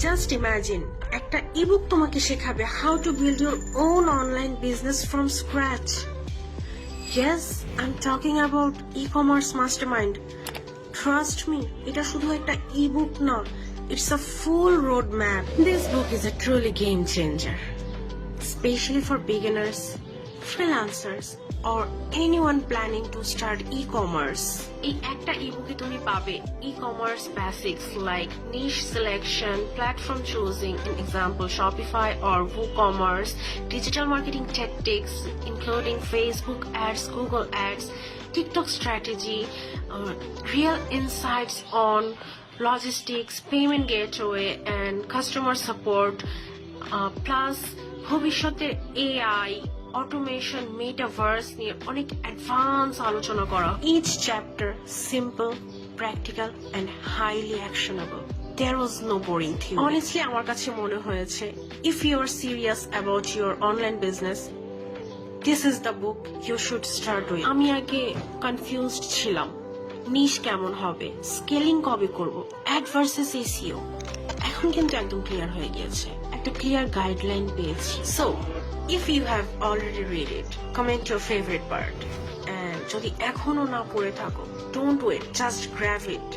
Just imagine একটা ebook তোমাকে শেখাবে how to build your own online business from scratch. Yes, I am talking about e-commerce mastermind. Trust me, এটা শুধু একটা ebook না, it's a full road map. This book is a truly game changer, especially for beginners, freelancers, or anyone planning to start e-commerce. এই একটা ইবুকে তুমি পাবে e-commerce basics like niche selection, platform choosing, in example Shopify or WooCommerce, digital marketing tactics including Facebook ads, Google ads, TikTok strategy, real insights on logistics, payment gateway, and customer support, plus ভবিষ্যতে AI, automation, metaverse নিয়ে অনেক advance আলোচনা করা। Each chapter simple, practical and highly actionable. There was no boring theory. Honestly, আমার কাছে মনে হয়েছে if you are serious about your online business, this is the book you should start with. আমি আগে কনফিউজড ছিলাম, নিশ কেমন হবে, স্কেলিং কবে করব, অ্যাড ভার্সেস এসইও। এখন কিন্তু একদম ক্লিয়ার হয়ে গিয়েছে, একটা ক্লিয়ার গাইডলাইন পেয়েছি। So if you have already read it, comment your favourite part, and যদি এখনো না পড়ে থাকো, don't wait, just grab it.